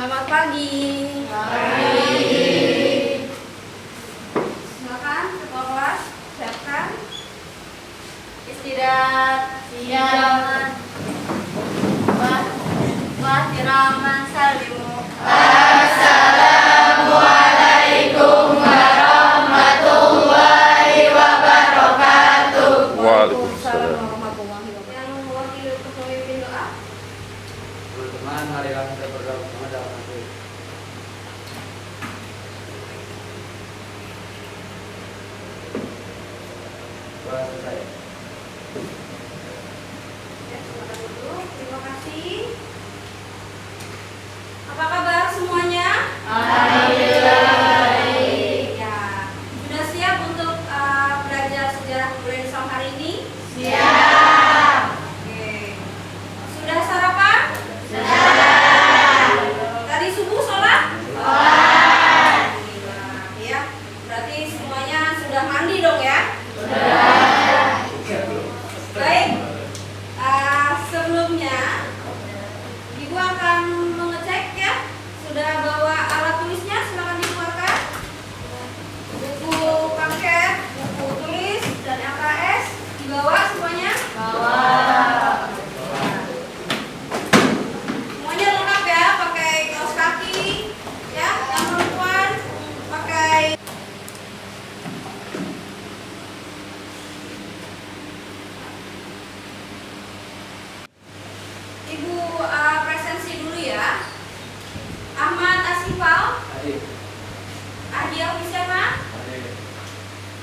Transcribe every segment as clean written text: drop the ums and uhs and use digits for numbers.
Selamat pagi. Pagi. Silakan ketua kelas siapkan istirahat. Siap. Wahiraman salimu. Assalamualaikum warahmatullahi wabarakatuh. Waalaikumsalam. warahmatullahi wabarakatuh. Yang mewakili pemimpin doa. Teman-teman, marilah kita berdoa bersama dalam hati. Doa selesai. Ya, silakan duduk. Terima kasih. Apa kabar semuanya? Alhamdulillah baik. Ya, sudah siap untuk belajar sejarah budaya Islam hari ini? Siap. Oke. Sudah sarapan? Sudah. Tadi subuh sholat? Sholat. Alhamdulillah. Ya, berarti semuanya sudah mandi dong ya? Sudah. Baik. Sebelumnya Ibu akan mengecek ya. Sudah bawa alat tulisnya, silakan dikeluarkan. Buku paket, buku tulis dan LKS dibawa semuanya. Bawa. Semuanya lengkap ya, pakai kaos kaki, ya, yang perempuan pakai. Ibu presensi dulu ya. Ahmad Asifal, Hadir. Adia Wisema, Hadir.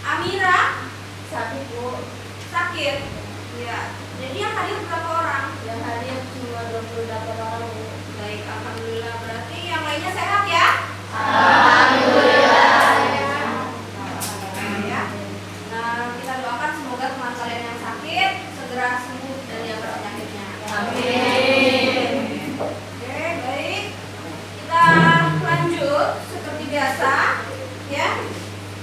Amira, Sakit Bu. sakit. Ya. Jadi yang hadir berapa orang? Yang hadir cuma 28 orang Bu. Baik, alhamdulillah. Berarti yang lainnya sehat ya? Alhamdulillah. Ya. Nah, kita doakan semoga teman kalian yang sakit segera sembuh dari penyakitnya. Amin. Oke, baik. Kita lanjut seperti biasa, ya.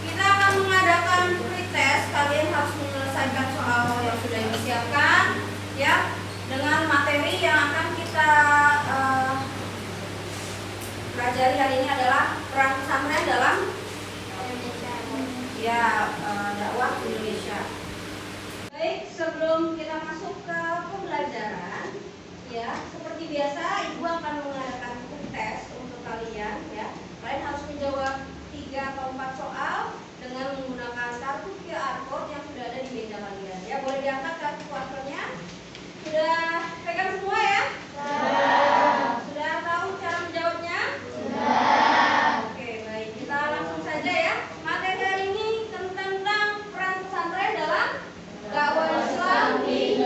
Kita akan mengadakan pretest. Kalian harus menyelesaikan soal yang sudah disiapkan, ya, dengan materi yang akan kita pelajari hari ini adalah peran pesantren dalam dakwah Indonesia. Baik, sebelum kita masuk ke pembelajaran, ya, seperti biasa Ibu akan mengadakan tes untuk kalian, ya. Kalian harus menjawab 3 atau 4 soal dengan menggunakan kartu QR code yang sudah ada di meja kalian. Ya, boleh diangkat kartu QR code-nya. Sudah pegang semua ya? Sudah tahu cara menjawabnya? Oke, baik. Kita langsung saja ya. Materi hari ini tentang peran pesantren dalam dakwah Islam di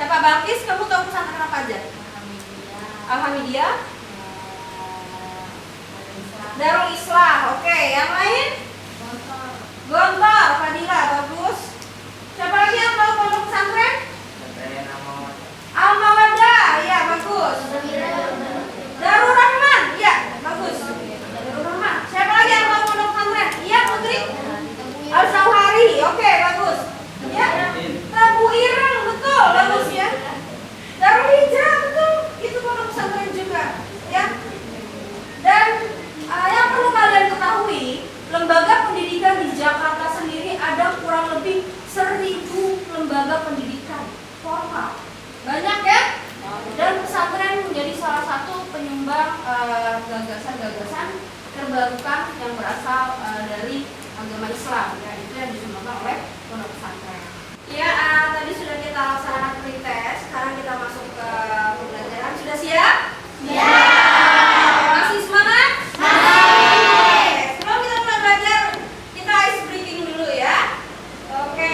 Siapa? Balkis, kamu tahu pesantren apa aja? Alhamdulillah. Darul Islam. Oke, yang lain? Gontor, Fadila, bagus. Siapa lagi yang tahu pondok pesantren? Al-Mawaddah, ya bagus. Darul Rahman, ya bagus. Darul Rahman. Siapa lagi yang tahu pondok pesantren? Iya Putri. Al-Zawhari, oke bagus. Ya. Tabu Ireng, betul, bagus ya. Darul Hijrah, betul. Itu pondok pesantren juga, ya. Dan yang perlu kalian ketahui, lembaga pendidikan di Jakarta sendiri ada kurang lebih 1000 lembaga pendidikan formal. Banyak ya? Dan pesantren menjadi salah satu penyumbang gagasan-gagasan terbarukan yang berasal dari agama Islam. Ya, itu yang disumbangkan oleh pondok pesantren. Ya, tadi sudah kita laksanakan pretest. Sekarang kita masuk ke pembelajaran. Sudah siap? Masih semangat? Sebelum kita mulai belajar, kita ice breaking dulu ya. Oke.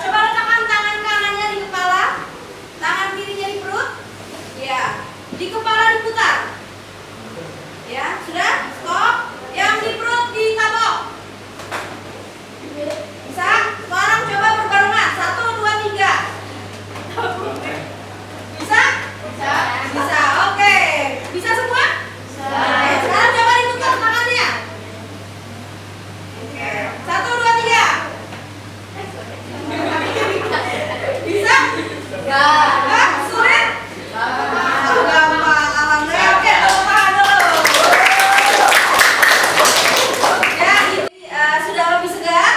Coba letakkan tangan kanannya di kepala, tangan kirinya di perut. Ya, di kepala diputar. Ya, sudah? Stop. Yang di perut ditabok. Bisa? Sekarang coba berbarengan. 1, 2, 3. Bisa? Bisa. Oke. Bisa semua? Oke, sekarang coba ditukar tangannya. Oke. 1, 2, 3. Bisa? Enggak. Sulit? Gampang. Alhamdulillah. Oke, tepuk tangan dulu. Ya, ini sudah lebih segar?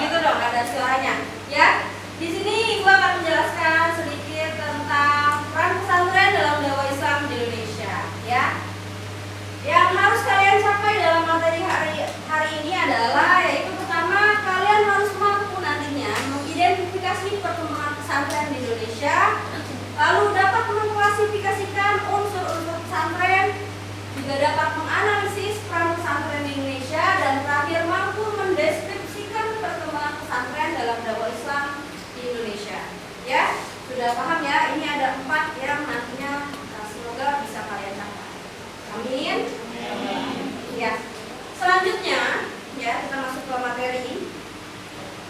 Gitu dong, ada suaranya. Ya. Di sini Ibu akan menjelaskan sedikit tentang peran pesantren dalam dakwah Islam di Indonesia, ya. Yang harus kalian capai dalam materi hari ini adalah yaitu pertama, kalian harus mampu nantinya mengidentifikasi perkembangan pesantren di Indonesia, lalu dapat mengklasifikasikan unsur-unsur pesantren, juga dapat menganalisis peran pesantren di Indonesia, dan terakhir mampu mendeskripsikan perkembangan pesantren dalam dakwah Islam di Indonesia. Ya, sudah paham ya? Ini ada 4 yang nantinya semoga bisa kalian capai. Amin. Ya. Selanjutnya, ya kita masuk ke materi.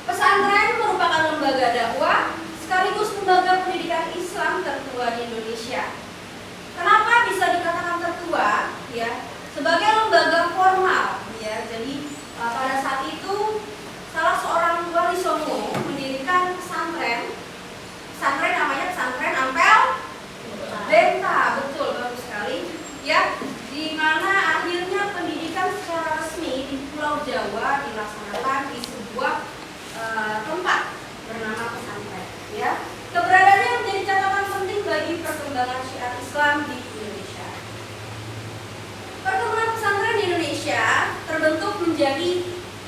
Pesantren merupakan lembaga dakwah sekaligus lembaga pendidikan Islam tertua di Indonesia. Kenapa bisa dikatakan tertua? Ya, sebagai lembaga formal. Ya, jadi pada saat itu salah seorang wali songo mendirikan pesantren. Pesantren namanya Pesantren Ampel Benta, betul, bagus sekali. Ya, di mana akhirnya pendidikan secara resmi di Pulau Jawa dilaksanakan di sebuah tempat bernama pesantren. Ya, keberadaannya menjadi catatan penting bagi perkembangan syiar Islam di Indonesia. Perkembangan pesantren di Indonesia terbentuk menjadi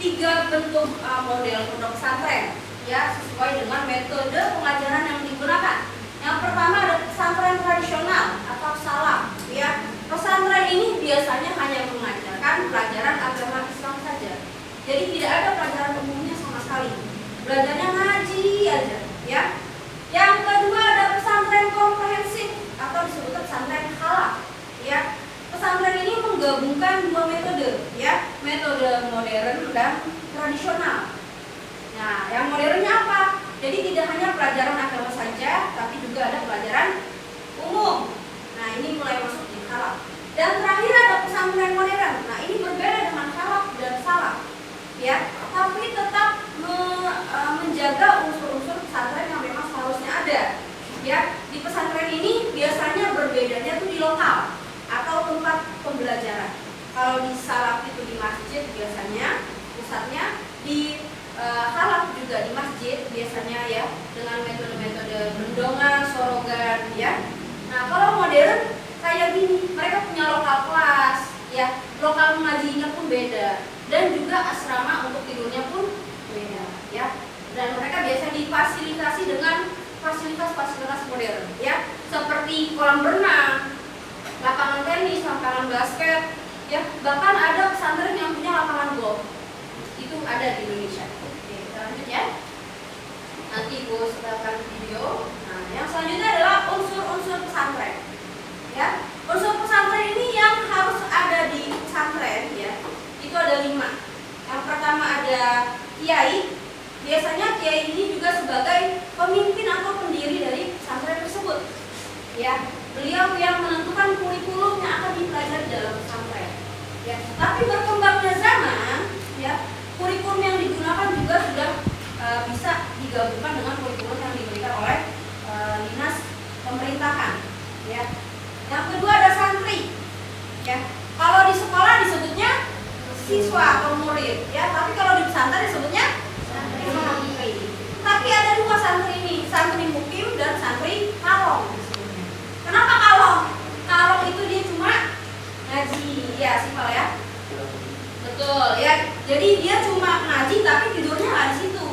3 bentuk model pondok pesantren, ya, sesuai dengan metode pengajaran yang digunakan. Yang pertama ada pesantren tradisional atau salam, ya. Pesantren ini biasanya hanya mengajarkan pelajaran agama Islam saja. Jadi tidak ada pelajaran umumnya sama sekali. Belajarnya ngaji aja, ya. Yang kedua ada pesantren komprehensif atau disebut pesantren halal, ya. Pesantren ini menggabungkan 2 metode, ya, metode modern dan tradisional. Nah, yang modernnya apa? Jadi tidak hanya pelajaran agama saja, tapi juga ada pelajaran umum. Nah, ini mulai masuk di halal. Dan terakhir ada pesantren modern. Nah, ini berbeda dengan halal dan salam, ya, tapi tetap menjaga unsur-unsur pesantren yang memang seharusnya ada. Ya, di pesantren ini biasanya berbedanya tuh di lokal atau tempat pembelajaran. Kalau di salam itu di masjid biasanya pusatnya, di halal juga di masjid biasanya, ya, dengan metode-metode bendongan, sorogan, ya. Nah, kalau modern kayak gini, mereka punya lokal kelas, ya, lokal mengajinya pun beda, dan juga asrama untuk tidurnya pun beda, ya. Dan mereka biasa difasilitasi dengan fasilitas-fasilitas modern, ya, seperti kolam renang, lapangan tenis, lapangan basket, ya, bahkan ada pesantren yang punya lapangan golf. Itu ada di Indonesia. Oke, kita lanjut ya. Nanti gue setelkan video. Nah, yang selanjutnya adalah unsur-unsur pesantren. Ya, unsur pesantren ini yang harus ada di pesantren ya. Itu ada 5. Yang pertama ada kiai. Biasanya kiai ini juga sebagai pemimpin atau pendiri dari pesantren tersebut. Ya, beliau yang menentukan kurikulum yang akan dipelajari dalam pesantren. Ya, tapi berkembangnya zaman, ya, kurikulum yang digunakan juga sudah bisa digabungkan dengan kurikulum yang diberikan oleh dinas pemerintahan. Ya. Yang kedua ada santri. Ya, kalau di sekolah disebutnya siswa atau murid. Ya, tapi kalau di pesantren disebutnya santri. Tapi ada 2 santri ini, santri mukim dan santri kalong disebutnya. Kenapa kalong? Kalong itu dia cuma ngaji, ya Sifal ya. Betul ya. Jadi dia cuma ngaji tapi tidurnya nggak di situ.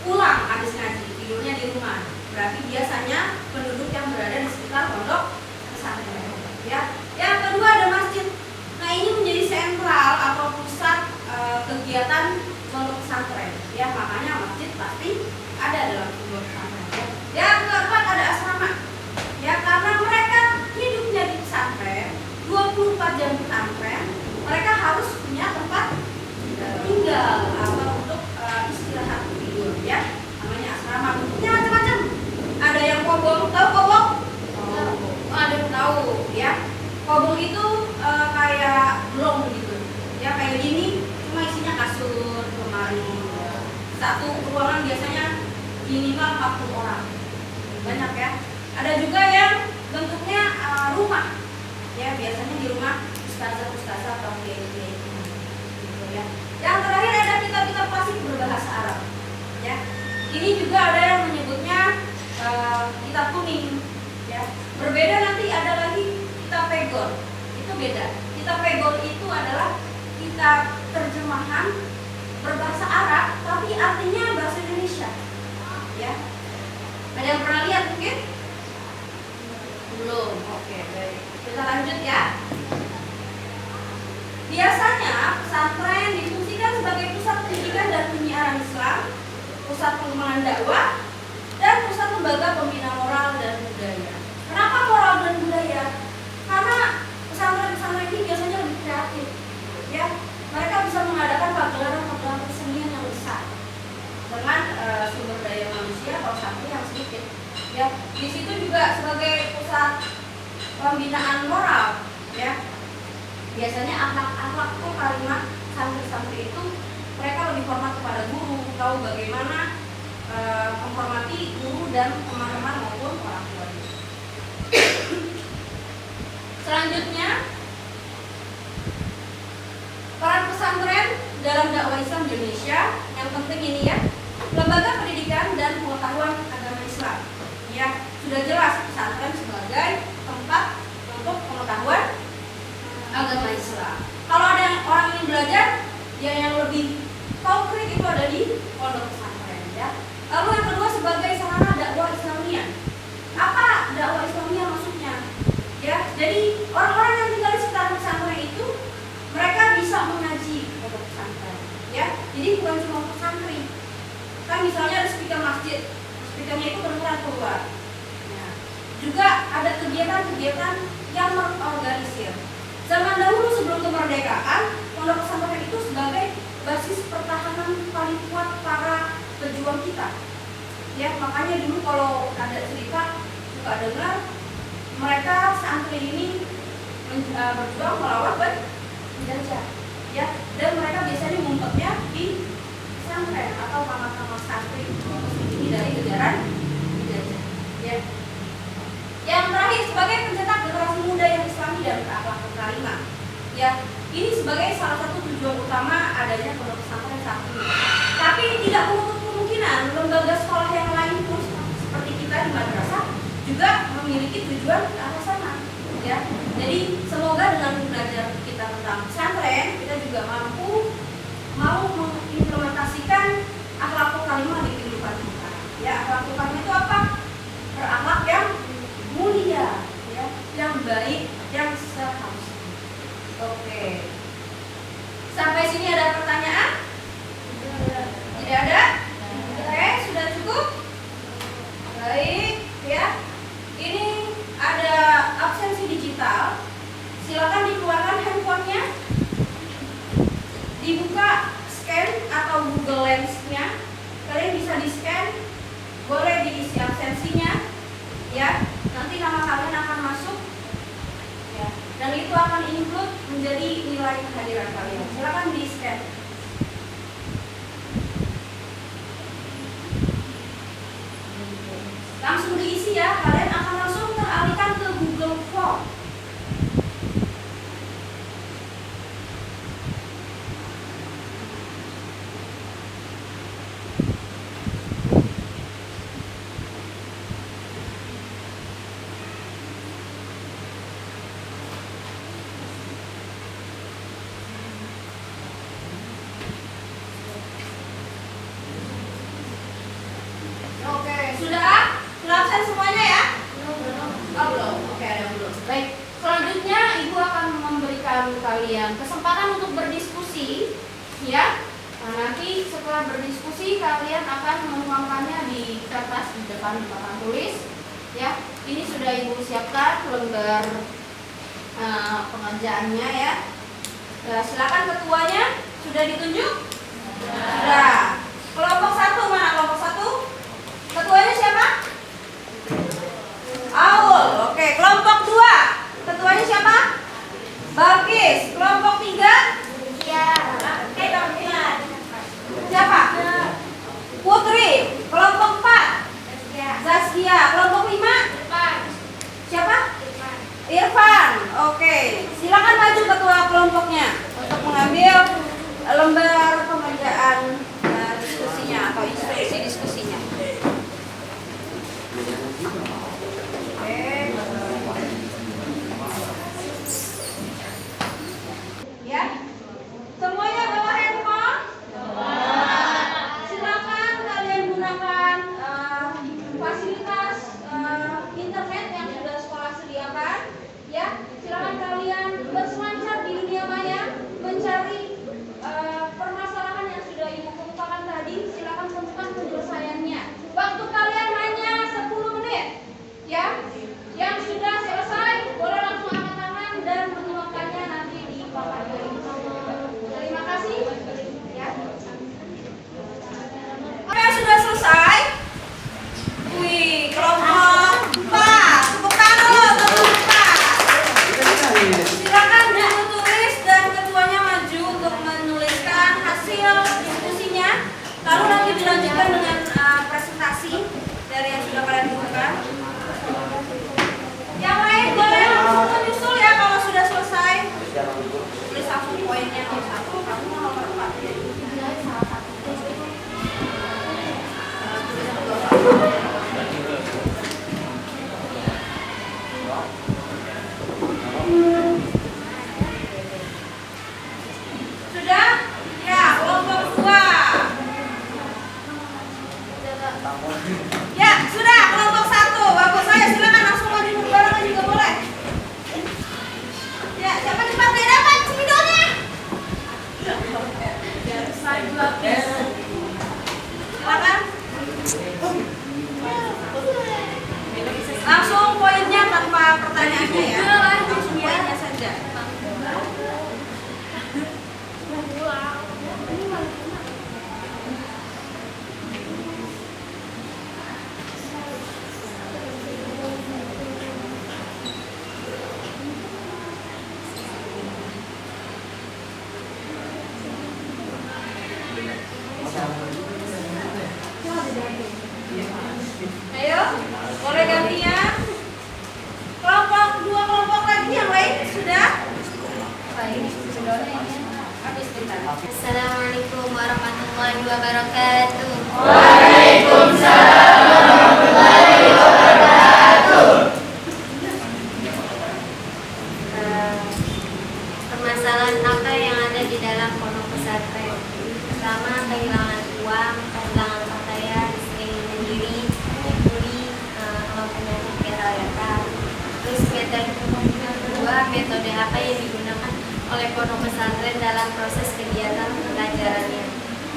Pulang habis ngaji, tidurnya di rumah. Berarti biasanya penduduk yang berada di sekitar pondok pesantren. Ya. Yang kedua ada masjid. Nah, ini menjadi sentral atau pusat kegiatan pondok pesantren. Ya, makanya masjid pasti ada dalam pondok pesantren. Ya. Yang keempat ada asrama. Ya, karena mereka hidupnya di pesantren 24 jam pesantren, mereka harus punya tempat tinggal atau untuk istirahat tidur ya. Namanya asrama. Bentuknya macam-macam. Ada yang kobong, tahu kobong? Oh, ada yang tahu ya. Kobong itu kayak blong gitu. Ya, kayak gini, cuma isinya kasur, lemari. Satu ruangan biasanya minimal 40 orang. Banyak ya. Ada juga yang bentuknya rumah. Ya, biasanya di rumah ustazah atau kiai-kiai gitu ya. Yang terakhir ada kitab-kitab klasik berbahasa Arab. Ya. Ini juga ada yang menyebutnya kitab kuning. Ya. Berbeda nanti ada lagi kitab pegol. Itu beda. Kitab pegol itu adalah kitab terjemahan berbahasa Arab tapi artinya bahasa Indonesia. Ya. Ada yang pernah lihat mungkin? Belum. Oke, baik. Kita lanjut ya. Biasanya pesantren difungsikan sebagai pusat pendidikan dan penyiaran Islam, pusat pengembangan dakwah, dan pusat lembaga pembina moral dan budaya. Kenapa moral dan budaya? Karena pesantren-pesantren ini biasanya lebih kreatif, ya. Mereka bisa mengadakan pagelaran-pagelaran kesenian yang besar dengan sumber daya manusia atau santri yang sedikit. Ya, di situ juga sebagai pusat pembinaan moral, ya. Biasanya akhlak tuh kalimat santri-santri itu mereka lebih hormat kepada guru, tahu bagaimana menghormati guru dan teman-teman maupun orang tua. Selanjutnya, peran pesantren dalam dakwah Islam di Indonesia yang penting ini ya, lembaga pendidikan dan pengetahuan agama Islam. Ya, sudah jelas pesantren sebagai tempat untuk pengetahuan agama Islam. Kalau ada yang orang ingin belajar, ya yang lebih konkret itu ada di pondok pesantren ya. Lalu yang kedua sebagai sarana dakwah Islamiyah. Apa dakwah Islamiyah maksudnya? Ya, jadi orang-orang yang tinggal di sekitar pesantren itu mereka bisa mengaji pondok pesantren. Ya, jadi bukan cuma pesantren. Kan misalnya ada speaker masjid, speakernya itu keluar. Ya. Juga ada kegiatan-kegiatan yang mengorganisir. Zaman dahulu sebelum kemerdekaan, pondok pesantren itu sebagai basis pertahanan paling kuat para pejuang kita. Ya, makanya dulu kalau ada cerita suka dengar mereka santri ini berjuang melawan penjajah. Ya, dan mereka biasanya ngumpetnya di pesantren atau kamar-kamar santri ini dari kejaran penjajah. Ya. Yang terakhir sebagai pencetak generasi muda yang Islami dan berakhlak karimah. Ya, ini sebagai salah satu tujuan utama adanya pondok pesantren saat ini. Tapi tidak menutup kemungkinan lembaga sekolah yang lain pun seperti kita di madrasah juga memiliki tujuan ke arah sana. Ya, jadi semoga dengan belajar kita tentang pesantren kita juga mau mengimplementasikan akhlak karimah di kehidupan kita. Ya, akhlak karimah itu apa? Berakhlak yang mulia, ya, yang baik, yang seharusnya. Oke. Sampai sini ada pertanyaan? Tidak ada? Oke, sudah cukup? Baik, ya. Ini ada absensi digital. Silakan dikeluarkan handphonenya, dibuka scan atau Google Lens-nya. Kalian bisa di-scan, boleh diisi absensinya, ya. Nanti nama kalian akan masuk, ya. Dan itu akan include menjadi nilai kehadiran kalian. Silakan di-scan. Langsung diisi ya, kalian akan langsung teralihkan ke Google Form. Oke, sudah? Sudah absen semuanya ya? Oh, belum. Oke, ada yang belum. Baik. Selanjutnya Ibu akan memberikan kalian kesempatan untuk berdiskusi, ya. Nah, nanti setelah berdiskusi kalian akan menuangkannya di kertas di depan papan tulis, ya. Ini sudah Ibu siapkan lembar pengerjaannya ya. Nah, silakan ketuanya sudah ditunjuk? Sudah. Kelompok 1 mana kelompok 1? Ketuanya siapa? Aul. Oke, kelompok 2. Ketuanya siapa? Bagis. Kelompok 3? Siapa? Putri. Kelompok 4? Zaskia. Kelompok 5? Siapa? Irfan. Oke, silakan maju ketua kelompoknya untuk mengambil lembar pengerjaan diskusinya atau instruksi diskusinya. Ya, semuanya bawa handphone. Silakan kalian gunakan fasilitas internet yang sudah sekolah sediakan. Ya, silakan kalian berselancar di dunia maya mencari permasalahan yang sudah Ibu kemukakan tadi. Silakan temukan penyelesaiannya. Waktu kalian hanya 10 menit. Ya, yang sudah selesai boleh langsung angkat tangan dan menuangkannya nanti di papan tulis. Terima kasih. Ya. Oke, sudah selesai. Wih, kelompok 4. Tepuk tangan dulu untuk kelompok 4. Silakan buku tulis dan ketuanya maju untuk menuliskan hasil diskusinya. Lalu nanti dilanjutkan dengan presentasi dari yang sudah kalian bukukan. Yang lain boleh langsung menyusul ya kalau sudah selesai. Tulis langsung poinnya nomor 1, kamu nomor 4 ya. Sudah? Ya, kelompok 2. Ya, sudah kelompok 1. Bagus, saya silakan langsung maju berbarengan juga boleh. Ya, siapa cepat dia dapat spidolnya? Silakan. Langsung poinnya tanpa pertanyaannya ya. Langsung poinnya saja. Ayo, boleh gantian. Kelompok 2 kelompok lagi yang lain sudah? Habis bentar. Assalamualaikum warahmatullahi wabarakatuh. Waalaikumsalam warahmatullahi wabarakatuh. Permasalahan apa yang ada di dalam pondok pesantren? Pertama, kehilangan uang, kehilangan pakaian, sering sendiri, menyusui penyakit kesehatan. Terus metode apa yang digunakan oleh pondok pesantren dalam proses kegiatan pembelajarannya?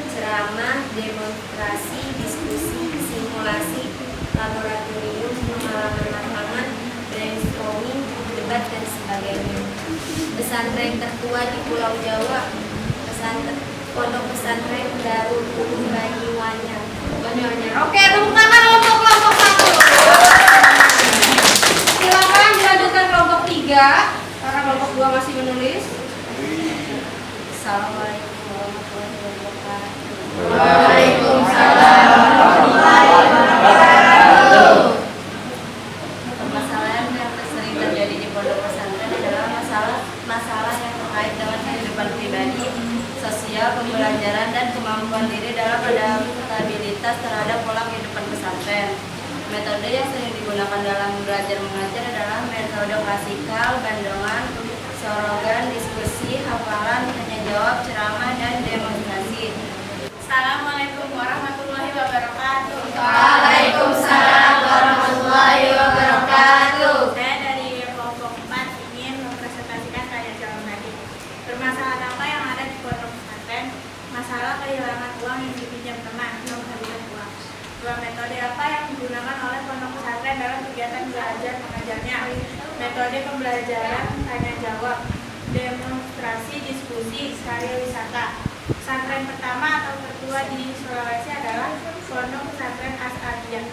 Ceramah, demonstrasi, diskusi, simulasi, laboratorium kalian ini. Pesantren tertua di Pulau Jawa, Pondok Pesantren Darul Ulum Banyuanyar. Oke, tepuk tangan untuk kelompok 1. Silakan dilanjutkan kelompok 3 karena kelompok 2 masih menulis. Assalamualaikum warahmatullahi wabarakatuh. Waalaikumsalam warahmatullahi wabarakatuh. Permasalahan yang sering terjadi di pondok pesantren adalah masalah yang terkait dengan kehidupan pribadi, sosial, pembelajaran, dan kemampuan diri dalam adaptabilitas terhadap pola kehidupan pesantren. Metode yang sering digunakan dalam belajar mengajar adalah metode klasikal, bandongan, sorogan, diskusi, hafalan, tanya jawab, ceramah, dan demonstrasi. Assalamualaikum warahmatullahi wabarakatuh. Waalaikumsalam warahmatullahi wabarakatuh. Saya dari kelompok 4 ingin mempresentasikan tanya jawab tadi. Permasalahan apa yang ada di pondok pesantren? Masalah kehilangan uang yang dipinjam teman atau kehabisan uang. Dua metode apa yang digunakan oleh pondok pesantren dalam kegiatan belajar mengajarnya? Metode pembelajaran tanya jawab, demonstrasi, diskusi, sekaligus wisata. Pesantren pertama atau tertua di Sulawesi adalah Pondok Pesantren As-Adiyah.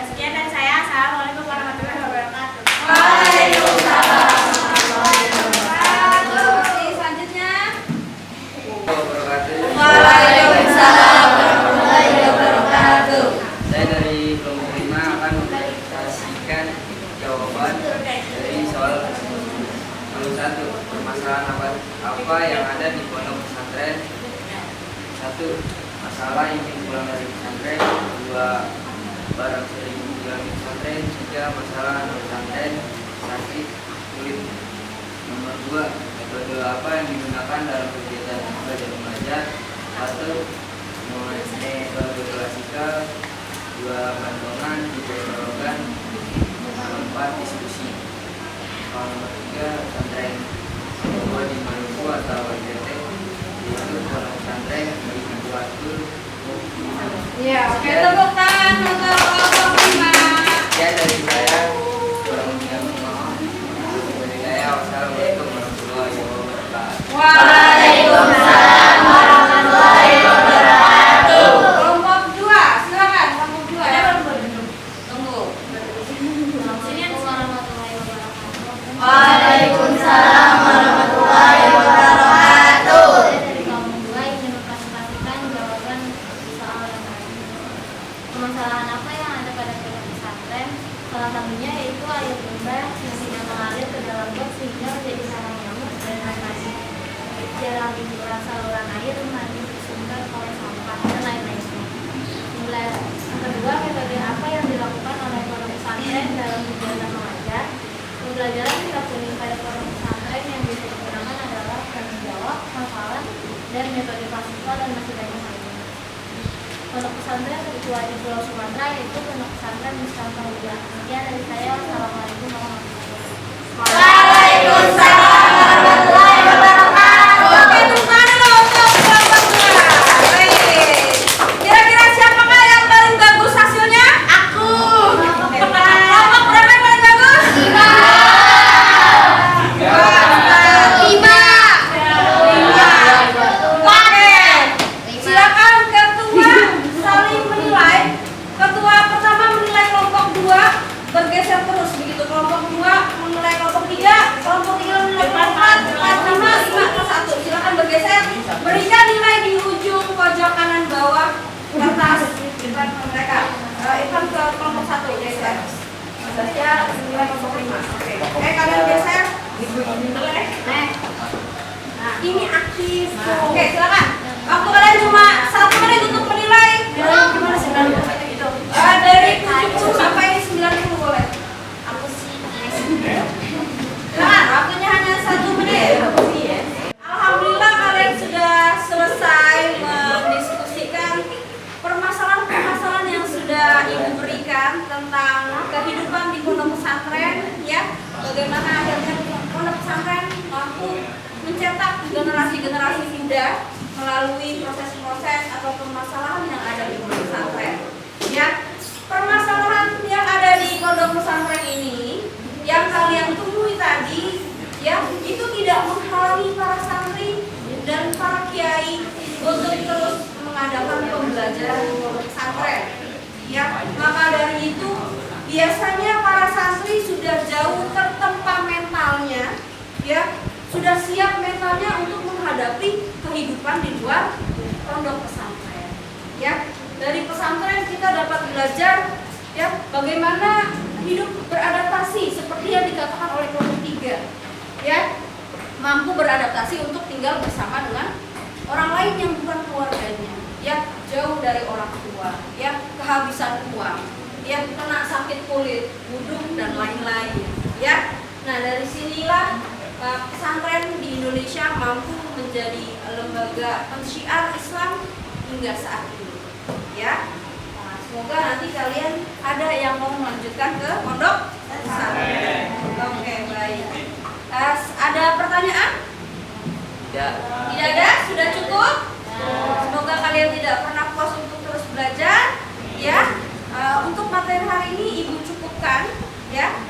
Sekian dari saya. Assalamualaikum warahmatullahi wabarakatuh. Waalaikumsalam warahmatullahi wabarakatuh. Selanjutnya. Wabarakatuh. Waalaikumsalam warahmatullahi wabarakatuh. Saya dari kelompok 5 akan mempresentasikan jawaban dari soal 1. Permasalahan apa yang ada di pondok pesantren? 1. Masalah ingin pulang dari pesantren. 2. Barang sering diambil pesantren. 3. Masalah anak pesantren sakit kulit. Nomor 2. Metode apa yang digunakan dalam kegiatan belajar mengajar? 1. Metode klasikal. 2. Bandongan. 3. sorogan. 4. Diskusi. Nomor 3. Pesantren tertua di Maluku atau NTT, yaitu pondok pesantren bagi Nahdlatul Ulama. Ya, oke, tepuk tangan untuk kelompok 5. Ya, dari saya kurang lebih mohon. Dari saya wassalamualaikum warahmatullahi wabarakatuh. Waalaikumsalam warahmatullahi wabarakatuh. Kelompok 2, silakan kelompok 2 ya. Tunggu. Assalamualaikum warahmatullahi wabarakatuh. Waalaikumsalam warahmatullahi wabarakatuh. Saya dari kelompok 2 ingin mempresentasikan jawaban soal yang tadi. Permasalahan apa yang ada pada pondok pesantren? Salah satunya yaitu air limbah yang tidak mengalir ke dalam got sehingga menjadi sarang nyamuk dan lain-lain. Jarang dibuka saluran air, mandi bersumber oleh sampah dan lain-lainnya. Yang kedua, metode apa yang dilakukan oleh pondok pesantren dalam kegiatan mengajar? Pembelajaran sikap kuning pada pondok pesantren yang bisa digunakan adalah tanya jawab, hafalan, dan metode klasikal dan masih banyak lainnya. Pondok pesantren tertua di Pulau Sumatera yaitu Pondok Pesantren Mustafa Huda. Sekian dari saya. Wassalamualaikum warahmatullahi wabarakatuh. Waalaikumsalam warahmatullahi wabarakatuh. Oke, tepuk tangan dulu untuk kelompok 2. Baik. Kira-kira siapakah yang paling bagus hasilnya? Aku. Kelompok berapa yang paling bagus? 5. 5. Oke. Silakan ketua saling menilai. Ketua pertama menilai kelompok 2, bergeser terus begitu. Kelompok 2 menilai kelompok 3, kelompok 3 menilai kelompok 4, 5 ke 1. Silakan bergeser. Berikan nilai di ujung pojok kanan bawah kertas Irfan mereka. Irfan ke kelompok 1 geser. Saya nilai kelompok 5. Oke. Kalian geser. Nah, ini aktif. Oke, silakan. Waktu kalian cuma 1 menit untuk menilai. Gimana sih? Dari 70 sampai 90 boleh. Aku sih Silakan, waktunya hanya 1 menit. Alhamdulillah kalian sudah selesai mendiskusikan permasalahan-permasalahan yang sudah Ibu berikan tentang kehidupan di pondok pesantren, ya. Bagaimana akhirnya pondok pesantren mampu mencetak generasi-generasi muda melalui proses-proses atau permasalahan yang ada di pondok pesantren. Ya, permasalahan yang ada di pondok pesantren ini yang kalian temui tadi Ya, itu tidak menghalangi para santri dan para kiai untuk terus mengadakan pembelajaran di pondok pesantren. Ya, maka dari itu biasanya para santri sudah jauh tertempa mentalnya, ya, sudah siap mentalnya untuk menghadapi kehidupan di luar pondok pesantren. Ya, dari pesantren kita dapat belajar ya bagaimana hidup beradaptasi seperti yang dikatakan oleh kelompok 3. Ya, mampu beradaptasi untuk tinggal bersama dengan orang lain yang bukan keluarganya, ya, jauh dari orang tua, ya, kehabisan uang, ya, kena sakit kulit, wudhu dan lain-lain, ya. Nah, dari sinilah pesantren di Indonesia mampu menjadi lembaga pensyiar Islam hingga saat ini, ya. Nah, semoga nanti kalian ada yang mau melanjutkan ke pondok pesantren. Oke, baik. Ada pertanyaan? Tidak. Tidak ada? Sudah cukup? Semoga kalian tidak pernah puas untuk terus belajar, ya. Untuk materi hari ini Ibu cukupkan, ya.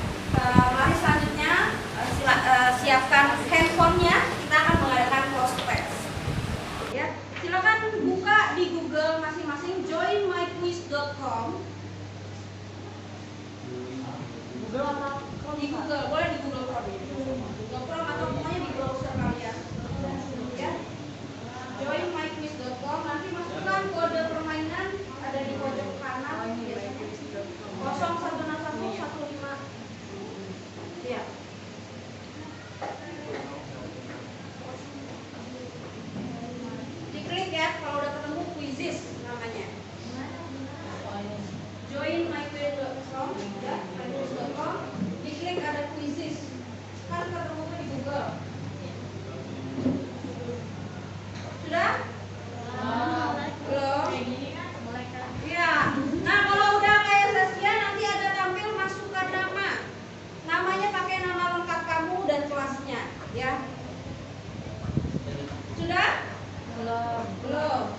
Mari selanjutnya siapkan handphonenya. Kita akan mengadakan close test. Ya, silakan buka di Google masing-masing joinmyquiz.com. Google apa? Di Google, boleh di Google Chrome. Google Chrome atau pokoknya di browser kalian. Ya. joinmyquiz.com, nanti masukkan kode permainan ada di pojok kanan 016115. Ya. Diklik ya kalau udah ketemu quizzes namanya. joinmyquiz.com, ya, myquiz.com. Diklik ada quizzes. Kan ketemu di Google. Sudah? Belum? Iya. Nah, kalau udah kayak Saskia nanti ada tampil masukkan nama. Namanya pakai nama lengkap kamu dan kelasnya, ya. Sudah? Belum. Belum.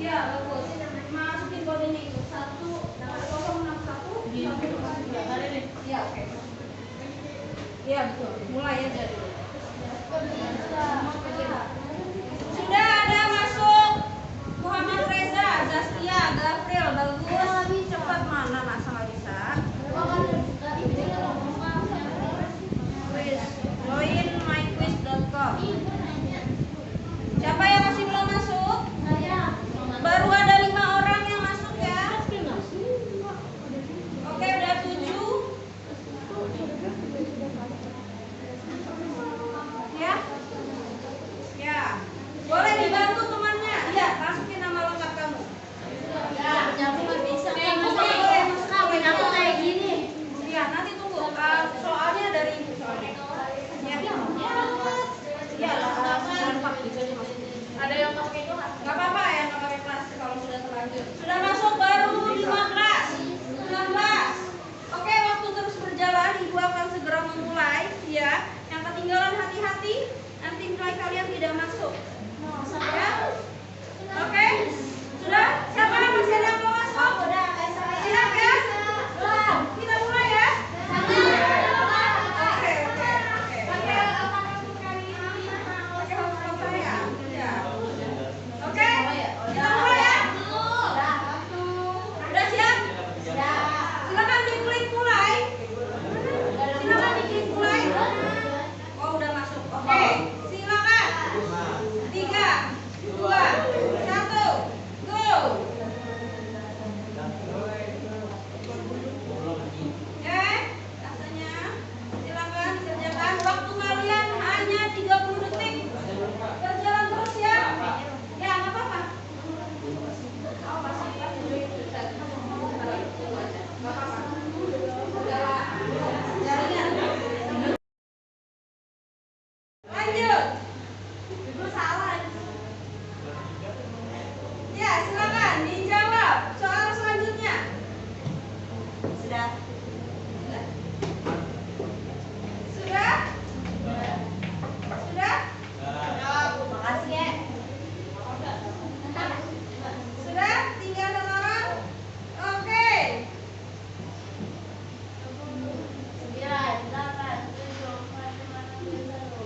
Iya, bagus. Masukin kodenya itu 1061. Iya, oke. Iya, betul. Mulai aja dulu. Sudah ada masuk Muhammad Reza, Zaskia, Gabriel, bagus. Cepat mana Mas sama Lisa? Quiz, joinmyquiz.com. Siapa yang masih belum masuk? Baru ada 5 orang yang masuk ya. Oke, udah 7. Ya. Ya. Boleh dibantu temannya. Iya, masukin nama lengkap kamu. Ya, aku nggak bisa. Aku kayak gini. Iya, nanti tunggu. Soalnya dari ibu soalnya. Ya. Ya, ada yang pakai itu nggak? Nggak apa-apa ya, nggak pakai kelas kalau sudah terlanjur. Sudah masuk baru 15, 19. Oke, waktu terus berjalan, ibu akan segera memulai. Ya, yang ketinggalan hati-hati. Nanti nilai kalian tidak masuk. Ya? Oke? Sudah? Siapa yang masih ada yang mau masuk? Siap ya? Kita mulai ya? Oke. Pakai hotspot saya. Ya. Oke? Kita mulai ya? Udah siap? Silakan diklik mulai. Oh, udah masuk. Oke. Silakan. 3, 2, 1, go. Rasanya silakan kerjakan. Waktu kalian hanya 30 detik. Berjalan terus ya. Ya, nggak apa-apa. Oh, masih nggak apa-apa. Jaringan. Lanjut. Ibu salah. Ya, silakan dijawab soal selanjutnya. Sudah? Sudah? Sudah? Makasih ya. Sudah? Tinggal 1 orang? Oke. 9, 8, 7, 6, 5, 4, 3, 2, 1.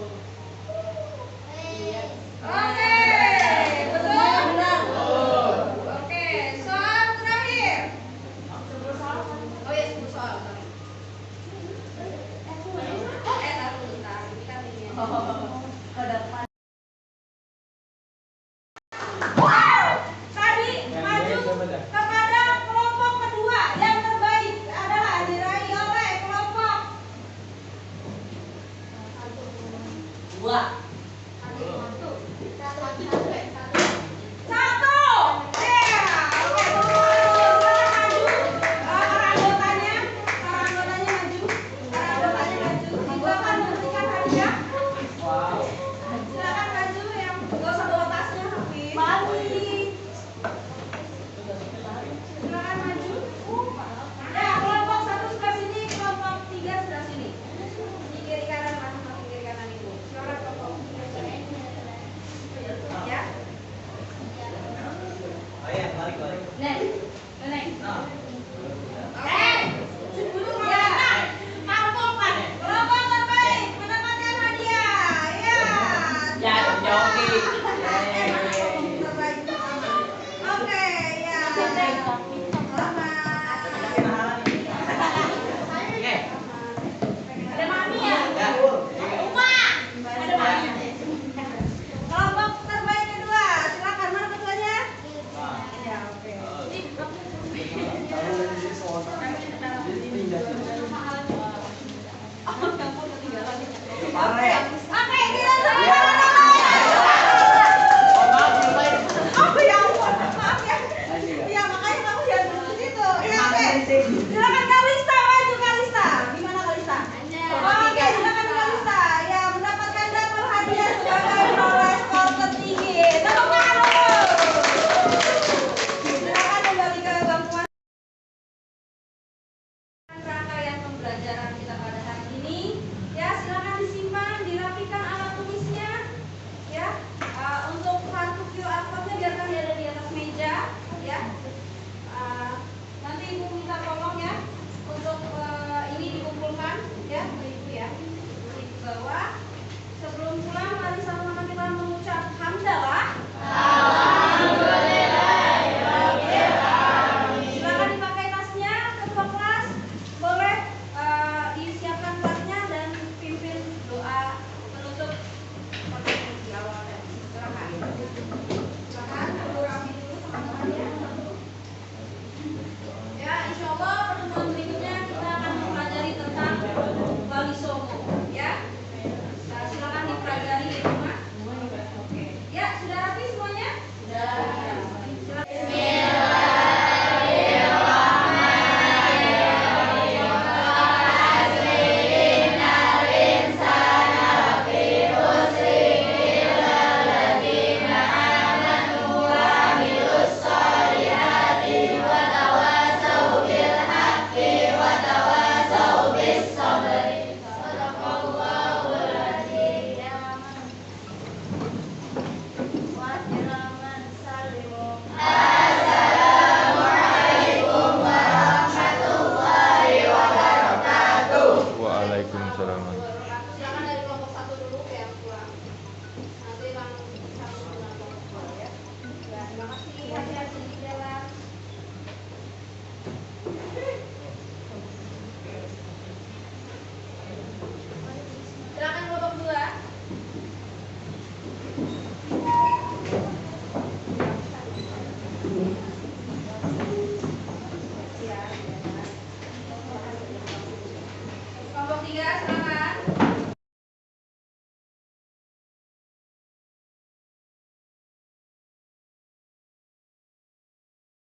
Waalaikumsalam.